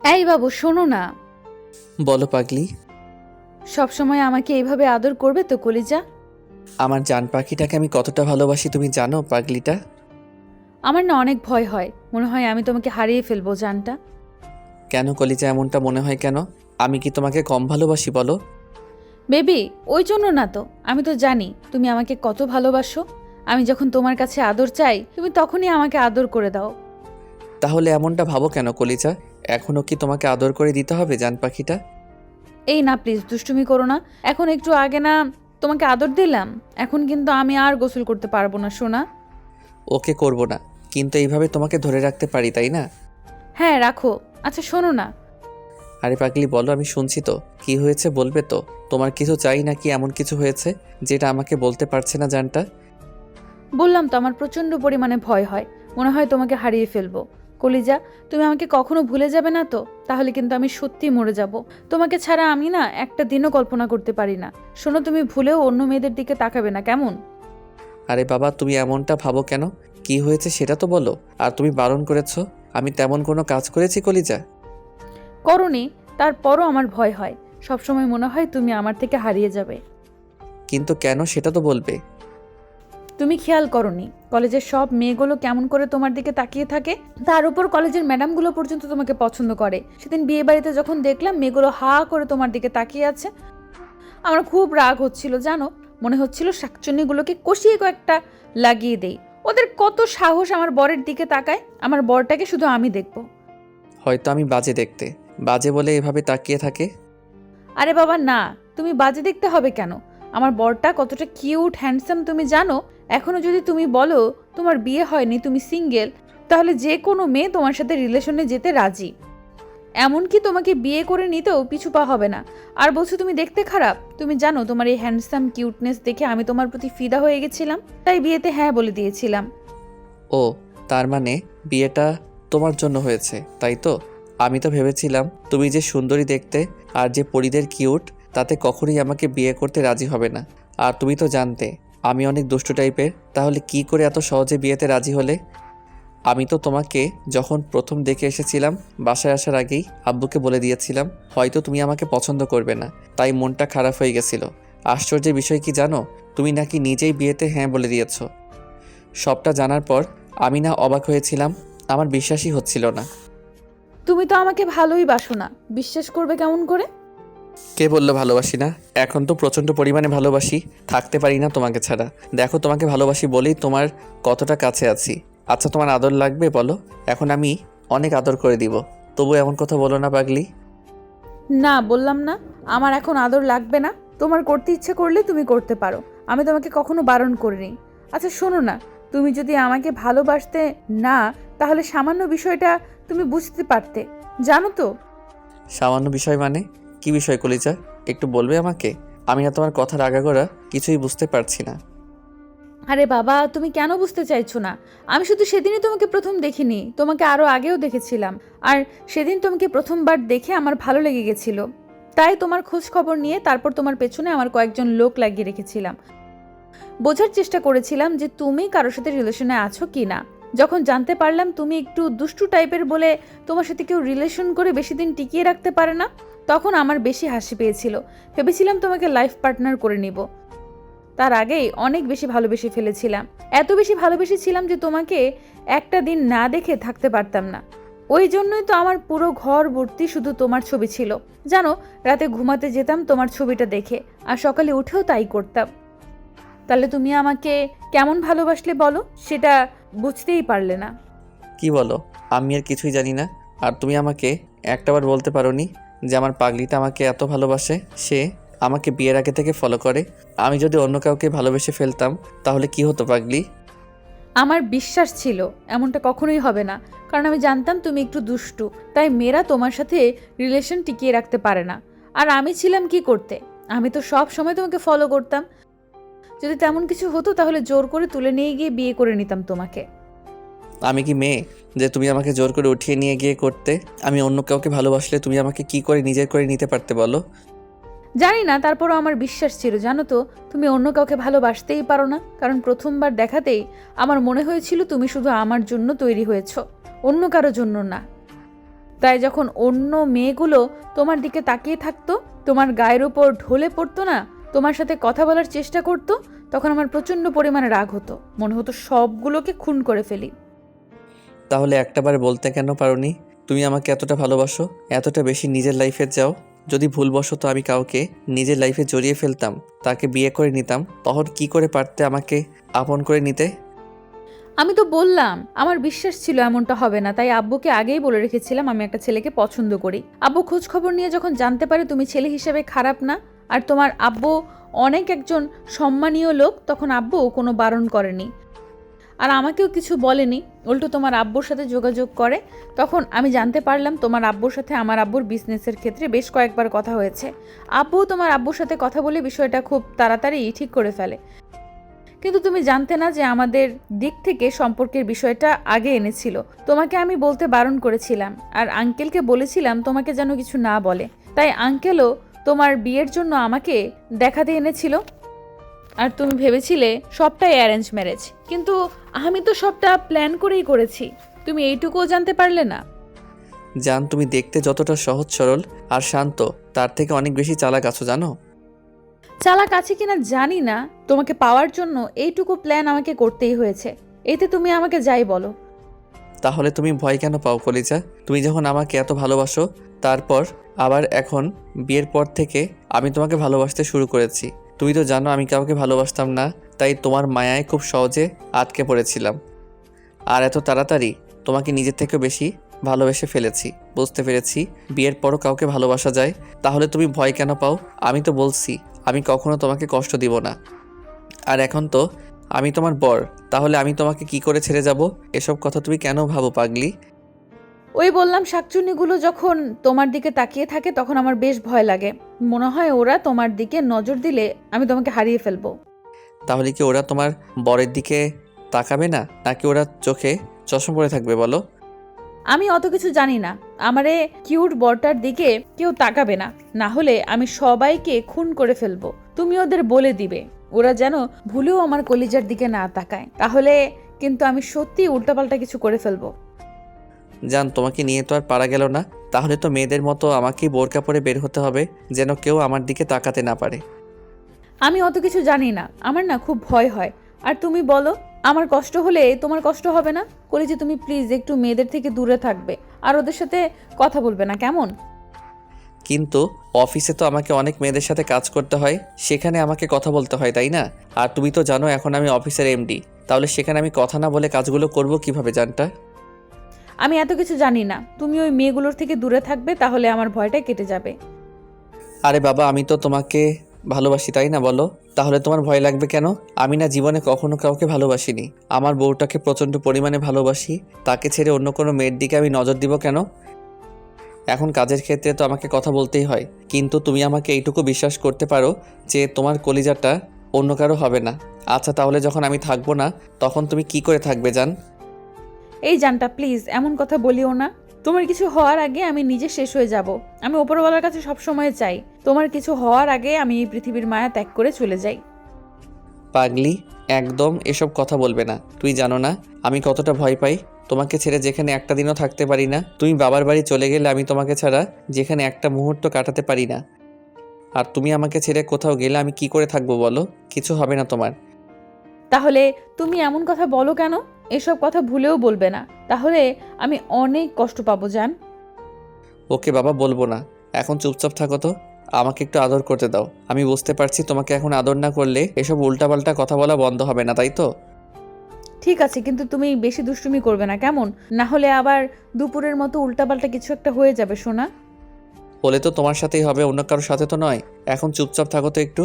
এই বাবু শোনো না। বলো পাগলি। সবসময় আমাকে এইভাবে আদর করবে তো কলিজা? আমার জান পাখিটাকে আমি কতটা ভালোবাসি তুমি জানো পাগলিটা? আমার না অনেক ভয় হয়, মনে হয় আমি তোমাকে হারিয়ে ফেলবো জানটা। কেন কলিজা এমনটা মনে হয় কেন? আমি কি তোমাকে কম ভালোবাসি বলো? বেবি, ওই জন্য না তো, আমি তো জানি তুমি আমাকে কত ভালোবাসো। আমি যখন তোমার কাছে আদর চাই তুমি তখনই আমাকে আদর করে দাও। তাহলে এমনটা ভাবো কেন কলিজা? এখনো কি তোমাকে আদর করে দিতে হবে জান পাখিটা? এই না প্লিজ, দুষ্টুমি করো না। এখন একটু আগে না তোমাকে আদর দিলাম, এখন কিন্তু আমি আর গোসল করতে পারবো না সোনা। ওকে করব না, কিন্তু এইভাবে তোমাকে ধরে রাখতে পারি তাই না? হ্যাঁ রাখো। আচ্ছা শোনো না। আরে পাগলি বলো, আমি শুনছি তো। কি হয়েছে বলবে তো? তোমার কিছু চাই নাকি এমন কিছু হয়েছে যেটা আমাকে বলতে পারছে না জানটা? বললাম তো আমার প্রচন্ড পরিমাণে ভয় হয়, মনে হয় তোমাকে হারিয়ে ফেলবো। কলিজা, তুমি আমাকে কখনো ভুলে যাবে না তো? তাহলে কিন্তু আমি সত্যি মরে যাব। তোমাকে ছাড়া আমি না একটা দিনও কল্পনা করতে পারি না। শোনো, তুমি ভুলেও অন্য মেয়েদের দিকে তাকাবে না, কেমন? আরে বাবা তুমি এমনটা ভাবো কেন? কি হয়েছে সেটা তো বলো। আর তুমি বারণ করেছো, আমি তেমন কোনো কাজ করেছি কলিজা? করনি, তারপরও আমার ভয় হয়। সবসময় মনে হয় তুমি আমার থেকে হারিয়ে যাবে। কিন্তু কেন সেটা তো বলবে। তুমি খেয়াল করনি কলেজের সব মেয়েগুলো কেমন করে তোমার দিকে তাকিয়ে থাকে? তার উপর কলেজের ম্যাডামগুলো পর্যন্ত তোমাকে পছন্দ করে। সেদিন বিয়ে বাড়িতে যখন দেখলাম মেয়েগুলো হা করে তোমার দিকে তাকিয়ে আছে, আমার খুব রাগ হচ্ছিল জানো। মনে হচ্ছিল শাকচুন্নিগুলোকে কষিয়ে কয়েকটা লাগিয়ে দেই। ওদের কত সাহস আমার বরের দিকে তাকায়, আমার বরটাকে শুধু আমি দেখব। হয়তো আমি বাজে দেখতে, বাজে বলে এভাবে তাকিয়ে থাকে। আরে বাবা না, তুমি বাজে দেখতে হবে কেন? আমার বরটা কতটা কিউট হ্যান্ডসাম তুমি জানো। এখনো যদি তুমি বলো তোমার বিয়ে হয়নি, তুমি সিঙ্গেল, তাহলে যে কোনো মেয়ে তোমার সাথে রিলেশনে যেতে রাজি। এমনকি তোমাকে বিয়ে করে নিতেও পিছু পা হবে না। আর বলছো তুমি দেখতে খারাপ? তুমি জানো তোমার এই হ্যান্ডসাম কিউটনেস দেখে আমি তোমার প্রতি ফিদা হয়ে গেছিলাম, তাই বিয়েতে হ্যাঁ বলে দিয়েছিলাম। ও, তার মানে বিয়েটা তোমার জন্য হয়েছে তাই তো? আমি তো ভেবেছিলাম তুমি যে সুন্দরী দেখতে আর যে পরিদের কিউট, তাতে কখনোই আমাকে বিয়ে করতে রাজি হবে না। আর তুমি তো জানতে আমি অনেক দুষ্টু টাইপের, তাহলে কি করে এত সহজে বিয়েতে রাজি হলে? আমি তো তোমাকে যখন প্রথম দেখে এসেছিলাম বাসায় আসার আগেই আব্বুকে বলে দিয়েছিলাম হয়তো তুমি আমাকে পছন্দ করবে না, তাই মনটা খারাপ হয়ে গেছিল। আশ্চর্যের বিষয় কি জানো, তুমি নাকি নিজেই বিয়েতে হ্যাঁ বলে দিয়েছো। সবটা জানার পর আমি না অবাক হয়েছিলাম, আমার বিশ্বাসই হচ্ছিল না। তুমি তো আমাকে ভালোই বাসো না, বিশ্বাস করবে কেমন করে? কে বললো ভালোবাসি না? এখন তো প্রচণ্ড পরিমাণে ভালোবাসি, থাকতে পারি না তোমাকে ছাড়া। দেখো তোমাকে ভালোবাসি বলেই তোমার কতটা কাছে আছি। আচ্ছা তোমার আদর লাগবে বলো, এখন আমি অনেক আদর করে দিব। তবু এমন কথা বলো না পাগলি। না বললাম না, আমার এখন আদর লাগবে না। তোমার করতে ইচ্ছে করলে তুমি করতে পারো, আমি তোমাকে কখনো বারণ করিনি। আচ্ছা শোনো না, তুমি যদি আমাকে ভালোবাসতে না, তাহলে সামান্য বিষয়টা তুমি বুঝতে পারতে, জানো তো। সামান্য বিষয় মানে? কি বিষয় কলিজা, একটু বলবে আমাকে? আমি না তোমার কথার আগাগোড়া কিছুই বুঝতে পারছি না। আরে বাবা, তুমি কেন বুঝতে চাইছো না? আমি শুধু সেদিনই তোমাকে প্রথম দেখিনি, তোমাকে আরো আগেও দেখেছিলাম। আর সেদিন তোমাকে প্রথমবার দেখে আমার ভালো লেগে গেছিল, তাই তোমার খোঁজ খবর নিয়ে তারপর তোমার পেছনে আমার কয়েকজন লোক লাগিয়ে রেখেছিলাম। বোঝার চেষ্টা করেছিলাম যে তুমি কারোর সাথে রিলেশনে আছো কি না। যখন জানতে পারলাম তুমি একটু দুষ্টু টাইপের বলে তোমার সাথে কেউ রিলেশন করে বেশি দিন টিকিয়ে রাখতে পারে না, তখন আমার বেশি হাসি পেয়েছিল। ভেবেছিলাম তোমাকে লাইফ পার্টনার করে নিব। তার আগেই অনেক বেশি ভালোবেসে ফেলেছিলাম, এত বেশি ভালোবেসেছিলাম যে তোমাকে একটা দিন না দেখে থাকতে পারতাম না। ওই জন্যই তো আমার পুরো ঘর ভর্তি শুধু তোমার ছবি ছিল জানো। রাতে ঘুমাতে যেতাম তোমার ছবিটা দেখে, আর সকালে উঠেও তাই করতাম। তাহলে তুমি আমাকে কেমন ভালোবাসলে বলো, সেটা বুঝতেই পারলে না। কি বলো? আমি আর কিছুই জানি না। আর তুমি আমাকে একটাবার বলতে পারোনি যে আমার পাগলিটা আমাকে এত ভালোবাসে, সে আমাকে বিয়ের আগে থেকে ফলো করে। আমি যদি অন্য কাউকে ভালোবেসে ফেলতাম তাহলে কি হতো পাগলি? আমার বিশ্বাস ছিল এমনটা কখনোই হবে না, কারণ আমি জানতাম তুমি একটু দুষ্টু, তাই মেয়েরা তোমার সাথে রিলেশন টিকিয়ে রাখতে পারে না। আর আমি ছিলাম কি করতে? আমি তো সব সময় তোমাকে ফলো করতাম। যদি তেমন কিছু হতো তাহলে জোর করে তুলে নিয়ে গিয়ে বিয়ে করে নিতাম তোমাকে। আমি কি মেয়ে যে তুমি আমাকে জোর করে উঠিয়ে নিয়ে গিয়ে করতে? আমি অন্য কাউকে ভালোবাসলে তুমি আমাকে কি করে নিজের করে নিতে পারতে বলো? জানি না, তারপরও আমার বিশ্বাস ছিল জানো তো, তুমি অন্য কাউকে ভালোবাসতেই পারো না, কারণ প্রথমবার দেখাতেই আমার মনে হয়েছিল তুমি শুধু আমার জন্য তৈরি হয়েছো, অন্য কারো জন্য না। তাই যখন অন্য মেয়েগুলো তোমার দিকে তাকিয়ে থাকতো, তোমার গায়ের উপর ঢলে পড়তো না, তোমার সাথে কথা বলার চেষ্টা করতো, তখন আমার প্রচণ্ড পরিমাণে রাগ হতো। মনে হতো সবগুলোকে খুন করে ফেলি। তাহলে একটাবার বলতে কেন পারোনি তুমি আমাকে এতটা ভালোবাসো, এতটা বেশি নিজের লাইফে যাও? যদি ভুলবশত আমি কাউকে নিজের লাইফে জড়িয়ে ফেলতাম, তাকে বিয়ে করে নিতাম, তখন কি করে পারতে আমাকে আপন করে নিতে? আমি তো বললাম আমার বিশ্বাস ছিল এমনটা হবে না, তাই আব্বুকে আগেই বলে রেখেছিলাম আমি একটা ছেলেকে পছন্দ করি। আব্বু খোঁজ খবর নিয়ে যখন জানতে পারে তুমি ছেলে হিসেবে খারাপ না, আর তোমার আব্বু অনেক একজন সম্মানীয় লোক, তখন আব্বু কোনো বারণ করেনি আর আমাকেও কিছু বলেনি, উল্টো তোমার আব্বুর সাথে যোগাযোগ করে। তখন আমি জানতে পারলাম তোমার আব্বুর সাথে আমার আব্বুর বিজনেসের ক্ষেত্রে বেশ কয়েকবার কথা হয়েছে। আব্বু তোমার আব্বুর সাথে কথা বলে বিষয়টা খুব তাড়াতাড়ি ঠিক করে ফেলে। কিন্তু তুমি জানতে না যে আমাদের দিক থেকে সম্পর্কের বিষয়টা আগে এনেছিল। তোমাকে আমি বলতে বারণ করেছিলাম আর আঙ্কেলকে বলেছিলাম তোমাকে যেন কিছু না বলে। তাই আঙ্কেলও তোমার বিয়ের জন্য আমাকে দেখাতে এনেছিল। আর তুমি ভেবেছিলে সবটাই অ্যারেঞ্জ ম্যারেজ, কিন্তু আমি তো সবটা প্ল্যান করেই করেছি। তুমি এইটুকুও জানতে পারলে না? জান, তুমি দেখতে যতটা সহজ সরল আর শান্ত, তার থেকে অনেক বেশি চালাক আছো জানো। চালাক আছে কিনা জানি না, তোমাকে পাওয়ার জন্য এইটুকু প্ল্যান আমাকে করতেই হয়েছে। এতে তুমি আমাকে যাই বলো। তাহলে তুমি ভয় কেন পাও কলিজা? তুমি যখন আমাকে এত ভালোবাসো, তারপর আবার এখন বিয়ের পর থেকে আমি তোমাকে ভালোবাসতে শুরু করেছি। তুমি তো জানো আমি কাউকে ভালোবাসতাম না, তাই তোমার মায়ায় খুব সহজে আটকে পড়েছিলাম। আর এত তাড়াতাড়ি তোমাকে নিজের থেকেও বেশি ভালোবেসে ফেলেছি। বুঝতে পেরেছি বিয়ের পরও কাউকে ভালোবাসা যায়। তাহলে তুমি ভয় কেন পাও? আমি তো বলছি আমি কখনো তোমাকে কষ্ট দিব না। আর এখন তো আমি তোমার বর, তাহলে আমি তোমাকে কি করে ছেড়ে যাব? এসব কথা তুমি কেন ভাবো পাগলি? ওই বললাম, শাকচুন্নিগুলো যখন তোমার দিকে তাকিয়ে থাকে তখন আমার বেশ ভয় লাগে। মনে হয় ওরা তোমার দিকে নজর দিলে আমি তোমাকে হারিয়ে ফেলবো। তাহলে কি ওরা তোমার বরের দিকে তাকাবে না, নাকি ওরা চোখে চশমা পরে থাকবে বলো? আমি অত কিছু জানি না। আমারে কিউট বরটার দিকে কেউ তাকাবে না, না হলে আমি সবাইকে খুন করে ফেলবো। তুমি ওদের বলে দিবে ওরা যেন ভুলেও আমার কলিজার দিকে না তাকায়, তাহলে কিন্তু আমি সত্যি উল্টাপাল্টা কিছু করে ফেলবো। জান, তোমাকে নিয়ে তো আর পারা গেল না। তাহলে তো মেয়েদের মতো আমাকেই বোরকা পরে বের হতে হবে, যেন কেউ আমার দিকে তাকাতে না পারে। আমি অত কিছু জানি না, আমার না খুব ভয় হয়। আর তুমি বলো, আমার কষ্ট হলে তোমার কষ্ট হবে না? কলেজে তুমি প্লিজ একটু মেয়েদের থেকে দূরে থাকবে আর ওদের সাথে কথা বলবে না, কেমন? কিন্তু অফিসে তো আমাকে অনেক মেয়েদের সাথে কাজ করতে হয়, সেখানে আমাকে কথা বলতে হয়, তাই না? আর তুমি তো জানো এখন আমি অফিসের এমডি, তাহলে সেখানে আমি কথা না বলে কাজগুলো করব কিভাবে জানটা? আমি এত কিছু জানি না, তুমি ওই মেয়েগুলোর থেকে দূরে থাকবে, তাহলে আমার ভয়টা কেটে যাবে। আরে বাবা, আমি তো তোমাকে ভালোবাসি, তাই না বলো? তাহলে তোমার ভয় লাগবে কেন? আমি না জীবনে কখনো কাউকে ভালোবাসিনি। আমার বউটাকে প্রচণ্ড পরিমাণে ভালোবাসি, তাকে ছেড়ে অন্য কোনো মেয়ের দিকে আমি নজর দিব কেন? এখন কাজের ক্ষেত্রে তো আমাকে কথা বলতেই হয়, কিন্তু তুমি আমাকে এইটুকু বিশ্বাস করতে পারো যে তোমার কলিজাটা অন্য কারো হবে না। আচ্ছা, তাহলে যখন আমি থাকবো না তখন তুমি কি করে থাকবে জান? এই জানটা প্লিজ এমন কথা বলিও না। তোমার কিছু হওয়ার আগে আমি নিজে শেষ হয়ে যাব। আমি ওপরওয়ালার কাছে সবসময় চাই তোমার কিছু হওয়ার আগে আমি এই পৃথিবীর মায়া ত্যাগ করে চলে যাই। পাগলি, একদম এসব কথা বলবে না। তুই জানো না আমি কতটা ভয় পাই তোমাকে ছেড়ে, যেখানে একটা দিনও থাকতে পারি না। তুমি বাবার বাড়ি চলে গেলে আমি তোমাকে ছাড়া যেখানে একটা মুহূর্ত কাটাতে পারি না। আর তুমি আমাকে ছেড়ে কোথাও গেলে আমি কি করে থাকবো বলো? কিছু হবে না তোমার। তাহলে তুমি এমন কথা বলো কেন? এসব কথা ভুলেও বলবে না, তাহলে আমি অনেক কষ্ট পাবো জান। ওকে বাবা, বলবো না। এখন চুপচাপ থাকো তো, আমাকে একটু আদর করতে দাও। আমি বুঝতে পারছি তোমাকে এখন আদর না করলে এসব উল্টাপাল্টা কথা বলা বন্ধ হবে না, তাই তো? ঠিক আছে, কিন্তু তুমি বেশি দুষ্টুমি করবে না, কেমন? না হলে আবার দুপুরের মতো উল্টাপাল্টা কিছু একটা হয়ে যাবে সোনা। হলে তো তোমার সাথেই হবে, অন্য কারোর সাথে তো নয়। এখন চুপচাপ থাকো তো একটু।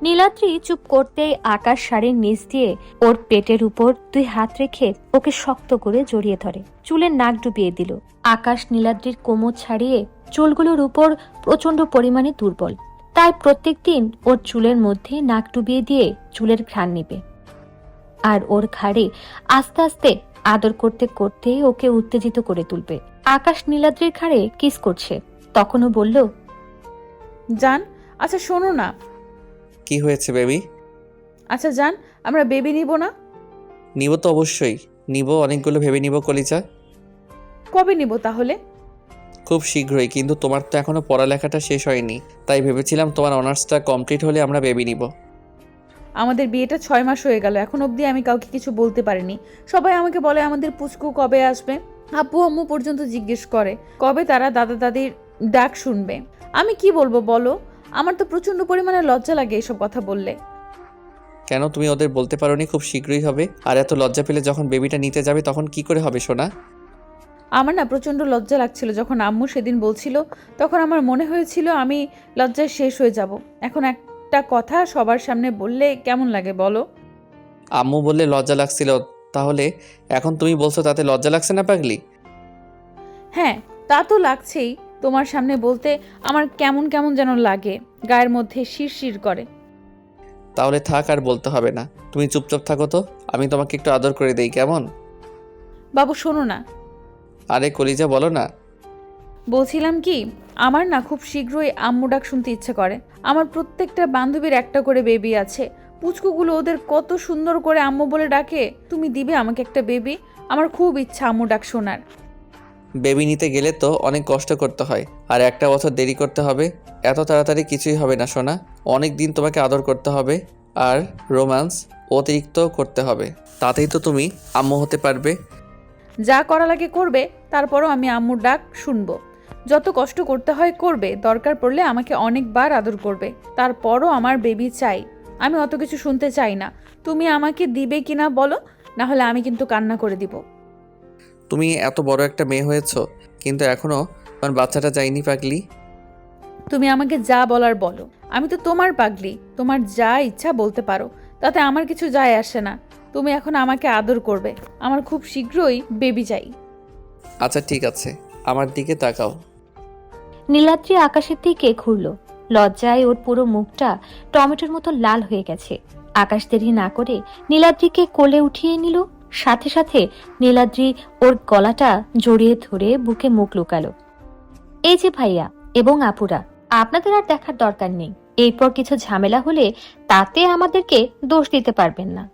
নীলাদ্রি চুপ করতেই আকাশ শাড়ির নিচ দিয়ে ওর পেটের উপর 2 হাত রেখে ওকে শক্ত করে জড়িয়ে ধরে, চুলের নাক ডুবিয়ে দিল। আকাশ নীলাদ্রির কোমর ছাড়িয়ে চুলগুলোর উপর প্রচন্ড পরিমাণে দুর্বল, তাই প্রত্যেকদিন ওর চুলের মধ্যে নাক ডুবিয়ে দিয়ে চুলের ঘ্রাণ নিবে। আর ওর ঘাড়ে আস্তে আস্তে আদর করতে করতে ওকে উত্তেজিত করে তুলবে। আকাশ নীলাদ্রির ঘাড়ে কিস করছে, তখনও বলল, জান, আচ্ছা শোনো না। কি হয়েছে বেবি? আচ্ছা জান, আমরা বেবি নিব না? নিব তো অবশ্যই নিব, অনেকগুলো ভেবে নিব কলিজা। কবে নিব তাহলে? খুব শীঘ্রই, কিন্তু তোমার তো এখনও পড়ালেখাটা শেষ হয়নি, তাই ভেবেছিলাম তোমার অনার্সটা কমপ্লিট হলে আমরা বেবি নিব। আমাদের বিয়েটা 6 মাস হয়ে গেল, এখন অবধি আমি কাউকে কিছু বলতে পারিনি। সবাই আমাকে বলে আমাদের পুচকু কবে আসবে। আব্বু আম্মু পর্যন্ত জিজ্ঞেস করে কবে তারা দাদা দাদির ডাক শুনবে। আমি কি বলবো বলো? আমার তো প্রচন্ড পরিমাণে লজ্জা লাগে এসব কথা বললে। কেন তুমি ওদের বলতে পারোনি খুব শীঘ্রই হবে? আর এত লজ্জা পেলে যখন বেবিটা নিতে যাবে তখন কি করে হবে সোনা? আমার না প্রচন্ড লজ্জা লাগছিল যখন আম্মু সেদিন বলছিল, তখন আমার মনে হয়েছিল আমি লজ্জায় শেষ হয়ে যাব। এখন একটা কথা সবার সামনে বললে কেমন লাগে বলো? আম্মু বললে লজ্জা লাগছিল, তাহলে এখন তুমি বলছো তাতে লজ্জা লাগছে না পাগলি? হ্যাঁ, তা তো লাগছেই। তোমার সামনে বলতে আমার কেমন কেমন যেন লাগে, গায়ের মধ্যে শিরশির করে। তাহলে থাক, আর বলতে হবে না। তুমি চুপচাপ থাকো তো, আমি তোমাকে একটু আদর করে দেই, কেমন? বাবু শোনো না, আরে কলিজা বলো না। বলছিলাম কি, আমার না খুব শীঘ্রই আম্মু ডাক শুনতে ইচ্ছে করে। আমার প্রত্যেকটা বান্ধবীর একটা করে বেবি আছে, পুচকুগুলো ওদের কত সুন্দর করে আম্মু বলে ডাকে। তুমি দিবে আমাকে একটা বেবি? আমার খুব ইচ্ছা আম্মু ডাক শোনার। বেবি নিতে গেলে তো অনেক কষ্ট করতে হয়, আর একটা বছর দেরি করতে হবে। এত তাড়াতাড়ি কিছুই হবে না সোনা, অনেক দিন তোমাকে আদর করতে হবে, আর রোম্যান্স অতিরিক্ত করতে হবে, তাতেই তো তুমি আম্মু হতে পারবে। যা করা লাগে করবে, তারপরও আমি আম্মুর ডাক শুনবো। যত কষ্ট করতে হয় করবে, দরকার পড়লে আমাকে অনেকবার আদর করবে, তারপরও আমার বেবি চাই। আমি অত কিছু শুনতে চাই না। তুমি আমাকে দিবে কিনা বলো, না হলে আমি কিন্তু কান্না করে দিব। তুমি এত বড় একটা মেয়ে হয়েছো, কিন্তু এখনো আমার বাচ্চাটা যায়নি পাগলি। তুমি আমাকে যা বলার বলো, আমি তো তোমার পাগলি। তোমার যা ইচ্ছা বলতে পারো, তাতে আমার কিছু যায় আসে না। তুমি এখন আমাকে আদর করবে, আমার খুব শীঘ্রই বেবি চাই। আচ্ছা ঠিক আছে, আমার দিকে তাকাও। নীলাদ্রি আকাশের দিকে ঘুরল। লজ্জায় ওর পুরো মুখটা টমেটোর মতো লাল হয়ে গেছে। আকাশ দেরি না করে নীলাদ্রিকে কোলে উঠিয়ে নিল। সাথে সাথে নীলাদ্রি ওর গলাটা জড়িয়ে ধরে বুকে মুখ লুকালো। এই যে ভাইয়া এবং আপুরা, আপনাদের আর দেখার দরকার নেই। এরপর কিছু ঝামেলা হলে তাতে আমাদেরকে দোষ দিতে পারবেন না।